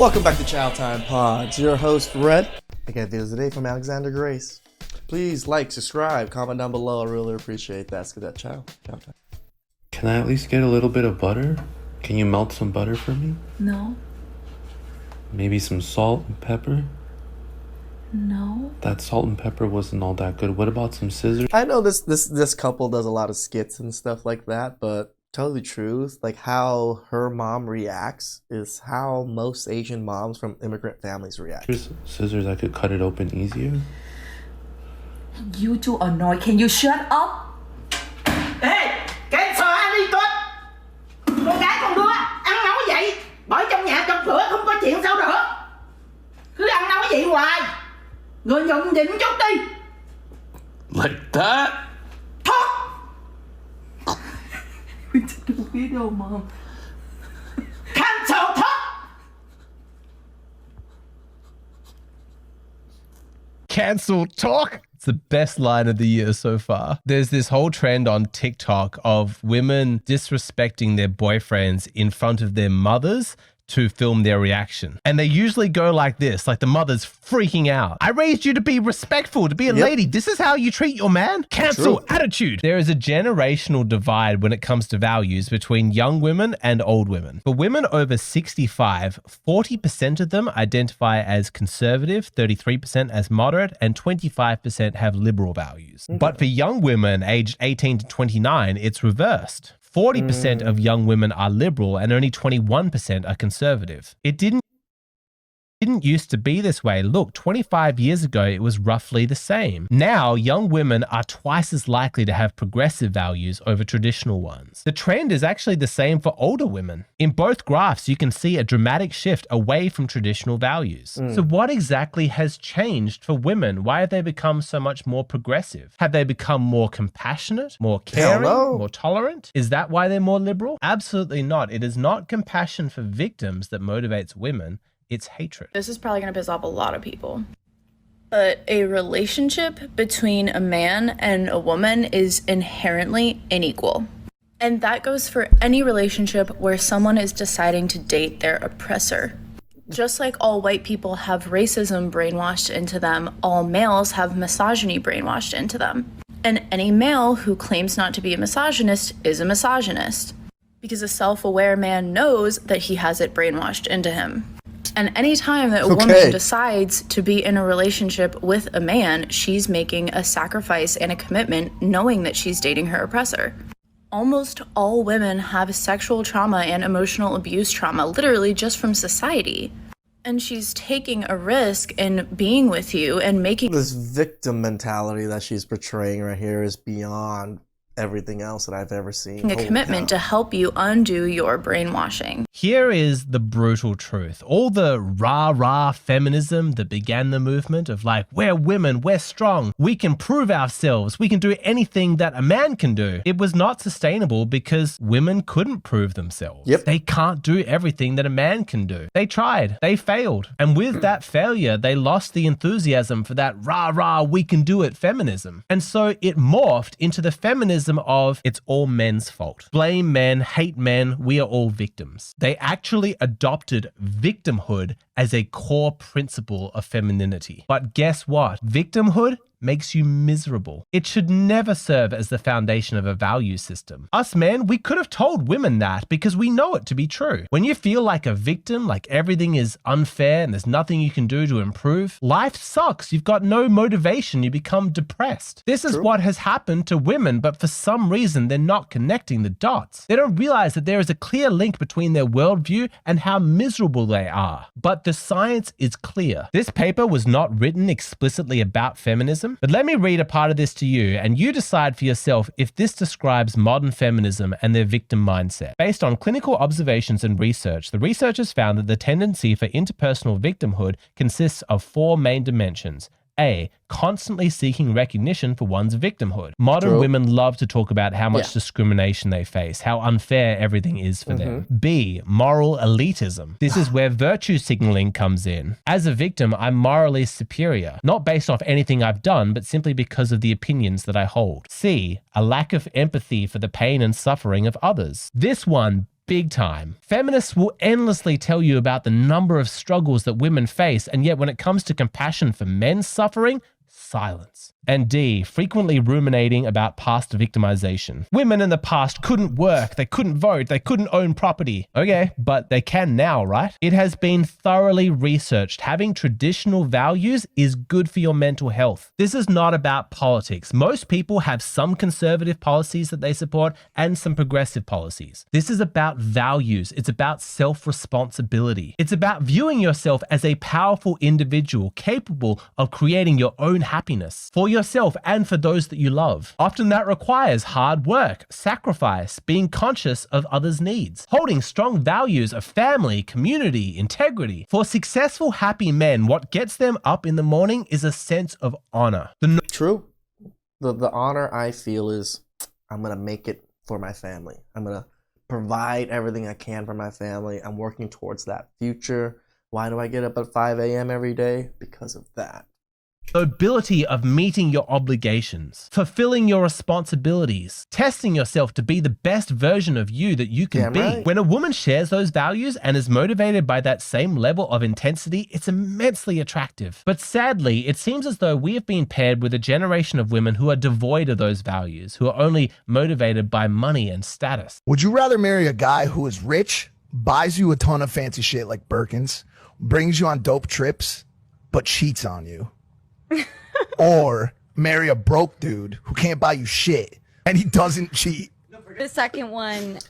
Welcome back to TheChowTimePod. It's your host, Red. I got videos today from Alexander Grace. Please like, subscribe, comment down below. I really appreciate that. Let's get that chow time. Can I at least get a little bit of butter? Can you melt some butter for me? No. Maybe some salt and pepper? No. That salt and pepper wasn't all that good. What about some scissors? I know this couple does a lot of skits and stuff like that, but tell the truth, like how her mom reacts is how most Asian moms from immigrant families react. Scissors, I could cut it open easier. You too annoying. Can you shut up? Ê, cái sò ăn đi con. Con gái con đứa ăn nói vậy, bởi trong nhà trong cửa không có chuyện sao được. Cứ ăn nói vậy hoài. Người nhụng nhịn chút đi. Like that? Thoát. We did a video, Mom. Cancel thoát. Cancel talk. It's the best line of the year so far. There's this whole trend on TikTok of women disrespecting their boyfriends in front of their mothers to film their reaction. And they usually go like this, like the mother's freaking out. I raised you to be respectful, to be a lady. This is how you treat your man? Cancel attitude. There is a generational divide when it comes to values between young women and old women. For women over 65, 40% of them identify as conservative, 33% as moderate, and 25% have liberal values. But for young women aged 18 to 29, it's reversed. 40% of young women are liberal and only 21% are conservative. It didn't used to be this way. Look, 25 years ago, it was roughly the same. Now, young women are twice as likely to have progressive values over traditional ones. The trend is actually the same for older women. In both graphs, you can see a dramatic shift away from traditional values. So what exactly has changed for women? Why have they become so much more progressive? Have they become more compassionate, more caring, more tolerant? Is that why they're more liberal? Absolutely not. It is not compassion for victims that motivates women. It's hatred. This is probably going to piss off a lot of people. But a relationship between a man and a woman is inherently unequal. And that goes for any relationship where someone is deciding to date their oppressor. Just like all white people have racism brainwashed into them, all males have misogyny brainwashed into them. And any male who claims not to be a misogynist is a misogynist. Because a self-aware man knows that he has it brainwashed into him. And anytime that a woman decides to be in a relationship with a man, she's making a sacrifice and a commitment knowing that she's dating her oppressor. Almost all women have sexual trauma and emotional abuse trauma, literally just from society. And she's taking a risk in being with you and making... This victim mentality that she's portraying right here is beyond everything else that I've ever seen. A commitment to help you undo your brainwashing. Here is the brutal truth. All the rah-rah feminism that began the movement of like, we're women, we're strong, we can prove ourselves, we can do anything that a man can do. It was not sustainable because women couldn't prove themselves. They can't do everything that a man can do. They tried, they failed. And with that failure, they lost the enthusiasm for that rah-rah, we can do it feminism. And so it morphed into the feminism of it's all men's fault. Blame men, hate men, we are all victims. They actually adopted victimhood as a core principle of femininity. But guess what? Victimhood makes you miserable. It should never serve as the foundation of a value system. Us men, we could have told women that because we know it to be true. When you feel like a victim, like everything is unfair and there's nothing you can do to improve, life sucks. You've got no motivation. You become depressed. This is what has happened to women, but for some reason, they're not connecting the dots. They don't realize that there is a clear link between their worldview and how miserable they are. But the science is clear. This paper was not written explicitly about feminism, but let me read a part of this to you and you decide for yourself if this describes modern feminism and their victim mindset. Based on clinical observations and research, the researchers found that the tendency for interpersonal victimhood consists of four main dimensions. A, constantly seeking recognition for one's victimhood. Modern women love to talk about how much discrimination they face, how unfair everything is for them. B, moral elitism. This is where virtue signaling comes in. As a victim, I'm morally superior, not based off anything I've done, but simply because of the opinions that I hold. C, a lack of empathy for the pain and suffering of others. This one big time. Feminists will endlessly tell you about the number of struggles that women face, and yet when it comes to compassion for men's suffering, silence. And D, frequently ruminating about past victimization. Women in the past couldn't work, they couldn't vote, they couldn't own property. Okay, but they can now, right? It has been thoroughly researched. Having traditional values is good for your mental health. This is not about politics. Most people have some conservative policies that they support and some progressive policies. This is about values. It's about self-responsibility. It's about viewing yourself as a powerful individual capable of creating your own happiness for yourself and for those that you love. Often that requires hard work, sacrifice, being conscious of others' needs, holding strong values of family, community, integrity. For successful, happy men, what gets them up in the morning is a sense of honor. True. The honor I feel is I'm going to make it for my family. I'm going to provide everything I can for my family. I'm working towards that future. Why do I get up at 5 a.m. every day? Because of that. Ability of meeting your obligations, fulfilling your responsibilities, testing yourself to be the best version of you that you can be. Right. When a woman shares those values and is motivated by that same level of intensity, it's immensely attractive. But sadly, it seems as though we have been paired with a generation of women who are devoid of those values, who are only motivated by money and status. Would you rather marry a guy who is rich, buys you a ton of fancy shit like Birkins, brings you on dope trips, but cheats on you? Or marry a broke dude who can't buy you shit and he doesn't cheat? The second one.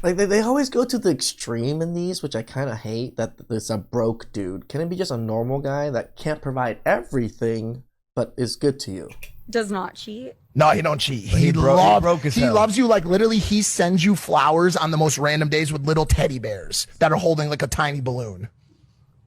Like they always go to the extreme in these, which I kind of hate, that it's a broke dude. Can it be just a normal guy that can't provide everything but is good to you? Does not cheat. No, he don't cheat. He loves you. Like literally he sends you flowers on the most random days with little teddy bears that are holding like a tiny balloon.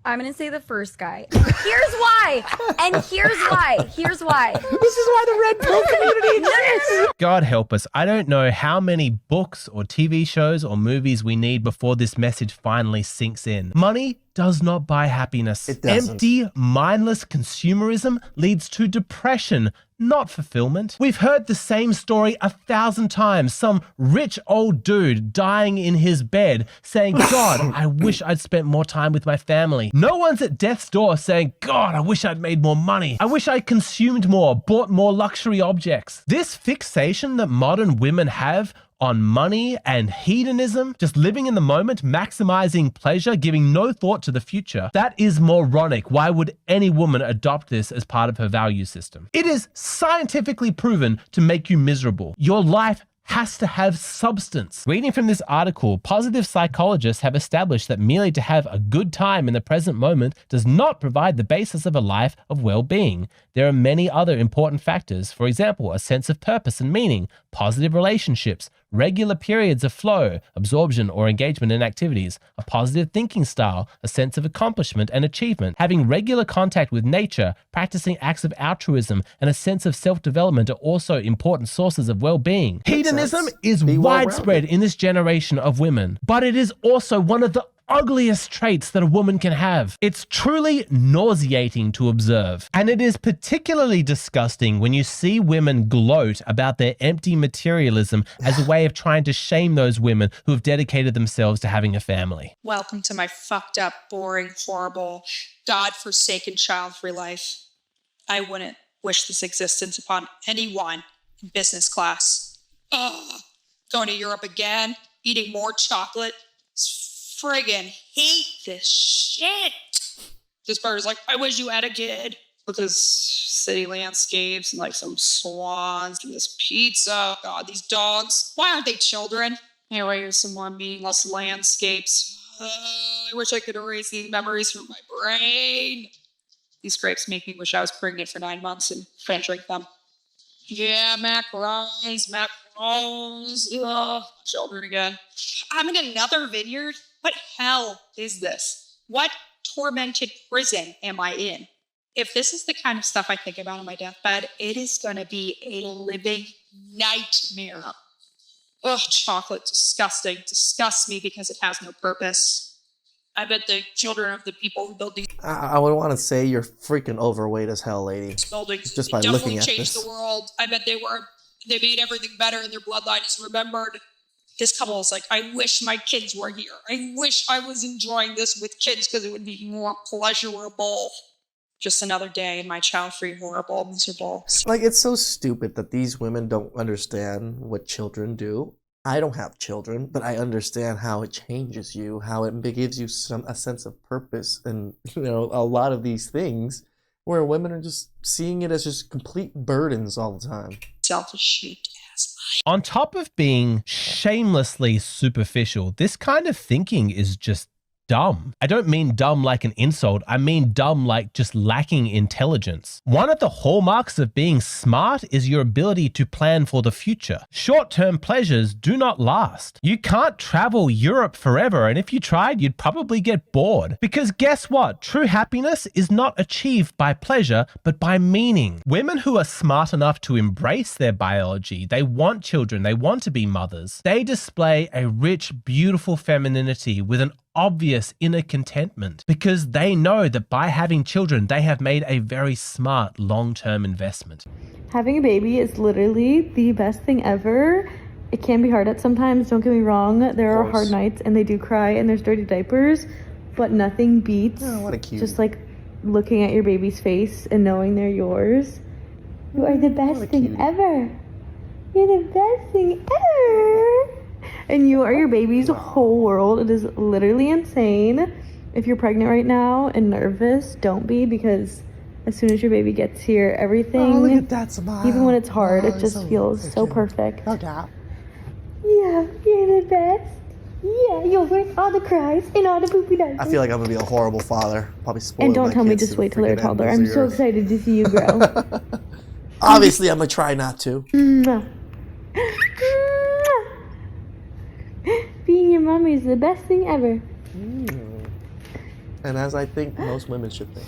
I'm going to say the first guy. Here's why. And here's why. Here's why. This is why the red pill community exists. God help us. I don't know how many books or TV shows or movies we need before this message finally sinks in. Money does not buy happiness. It doesn't. Empty, mindless consumerism leads to depression, not fulfillment. We've heard the same story 1,000 times. Some rich old dude dying in his bed saying, God, I wish I'd spent more time with my family. No one's at death's door saying, God, I wish I'd made more money. I wish I consumed more, bought more luxury objects. This fixation that modern women have on money and hedonism, just living in the moment, maximizing pleasure, giving no thought to the future, that is moronic. Why would any woman adopt this as part of her value system? It is scientifically proven to make you miserable. Your life has to have substance. Reading from this article, positive psychologists have established that merely to have a good time in the present moment does not provide the basis of a life of well-being. There are many other important factors, for example, a sense of purpose and meaning, positive relationships, regular periods of flow, absorption or engagement in activities, a positive thinking style, a sense of accomplishment and achievement, having regular contact with nature, practicing acts of altruism, and a sense of self-development are also important sources of well-being. Hedonism is widespread in this generation of women, but it is also one of the ugliest traits that a woman can have. It's truly nauseating to observe. And it is particularly disgusting when you see women gloat about their empty materialism as a way of trying to shame those women who have dedicated themselves to having a family. Welcome to my fucked up, boring, horrible, God-forsaken child-free life. I wouldn't wish this existence upon anyone in business class. Ugh. Going to Europe again, eating more chocolate. Friggin' hate this shit. This bird is like, I wish you had a kid. Look at this city landscapes and like some swans and this pizza. God, these dogs. Why aren't they children? Anyway, here's some more meaningless landscapes. I wish I could erase these memories from my brain. These grapes make me wish I was pregnant for 9 months and can't drink them. Yeah, macarons. Ugh, children again. I'm in another vineyard. What hell is this? What tormented prison am I in? If this is the kind of stuff I think about on my deathbed, it is going to be a living nightmare. Ugh, chocolate, disgusting. Disgusts me because it has no purpose. I bet the children of the people who build these I would want to say you're freaking overweight as hell, lady. buildings Just by looking at changed this. the world. I bet they made everything better and their bloodline is remembered. This couple is like, I wish my kids were here. I wish I was enjoying this with kids because it would be more pleasurable. Just another day in my child-free, horrible, miserable. Like, it's so stupid that these women don't understand what children do. I don't have children, but I understand how it changes you, how it gives you a sense of purpose, and a lot of these things where women are just seeing it as just complete burdens all the time. Selfish shit. On top of being shamelessly superficial, this kind of thinking is just dumb. I don't mean dumb like an insult. I mean dumb like just lacking intelligence. One of the hallmarks of being smart is your ability to plan for the future. Short-term pleasures do not last. You can't travel Europe forever, and if you tried, you'd probably get bored. Because guess what? True happiness is not achieved by pleasure, but by meaning. Women who are smart enough to embrace their biology, they want children, they want to be mothers, they display a rich, beautiful femininity with an obvious inner contentment because they know that by having children, they have made a very smart long-term investment. Having a baby is literally the best thing ever. It can be hard at sometimes, don't get me wrong. There are hard nights and they do cry and there's dirty diapers, but nothing beats just like looking at your baby's face and knowing they're yours. You are the best thing ever. You're the best thing ever. And you are your baby's whole world. It is literally insane. If you're pregnant right now and nervous, don't be, because as soon as your baby gets here, everything, look at that smile. Even when it's hard, it just feels so perfect. Yeah, you're the best. Yeah, you'll work all the cries and all the poopy diapers. I feel like I'm gonna be a horrible father. Probably spoil. And don't tell me just wait till they're a toddler. I'm so excited to see you grow. Obviously, I'm gonna try not to. Being your mommy is the best thing ever. And as I think most women should think.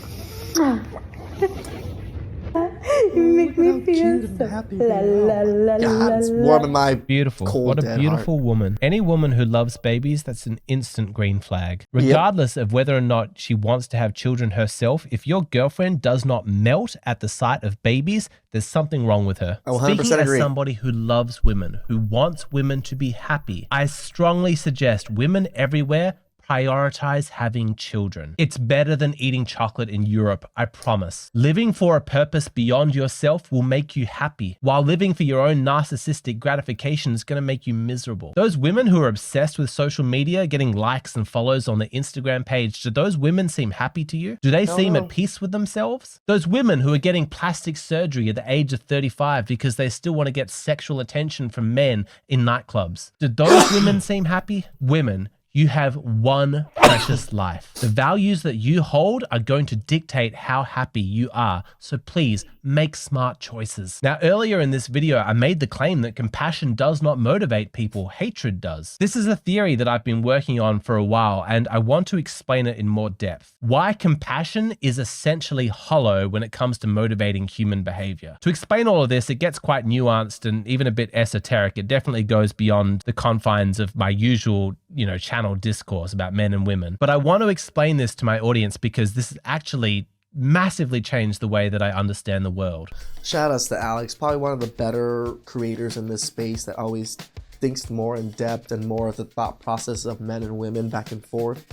You make me feel so happy. It's warming my beautiful. Cold, what a beautiful heart. Woman. Any woman who loves babies, that's an instant green flag. Regardless of whether or not she wants to have children herself, if your girlfriend does not melt at the sight of babies, there's something wrong with her. I 100% Speaking agree. as somebody who loves women, who wants women to be happy, I strongly suggest women everywhere prioritize having children. It's better than eating chocolate in Europe, I promise. Living for a purpose beyond yourself will make you happy, while living for your own narcissistic gratification is going to make you miserable. Those women who are obsessed with social media, getting likes and follows on their Instagram page, do those women seem happy to you? Do they seem at peace with themselves? Those women who are getting plastic surgery at the age of 35 because they still want to get sexual attention from men in nightclubs, do those women seem happy? Women, you have one precious life. The values that you hold are going to dictate how happy you are. So please make smart choices. Now, earlier in this video, I made the claim that compassion does not motivate people, hatred does. This is a theory that I've been working on for a while, and I want to explain it in more depth. Why compassion is essentially hollow when it comes to motivating human behavior. To explain all of this, it gets quite nuanced and even a bit esoteric. It definitely goes beyond the confines of my usual, channel discourse about men and women. But I want to explain this to my audience because this has actually massively changed the way that I understand the world. Shout outs to Alex, probably one of the better creators in this space that always thinks more in depth and more of the thought process of men and women back and forth.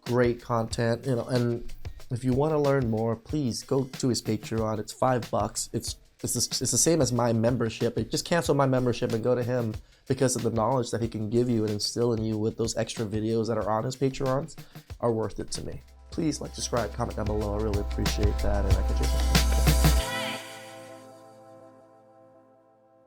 Great content, and if you want to learn more, please go to his Patreon. It's $5. It's the same as my membership. Just cancel my membership and go to him, because of the knowledge that he can give you and instill in you with those extra videos that are on his Patreons are worth it to me. Please like, subscribe, comment down below. I really appreciate that, and I catch you.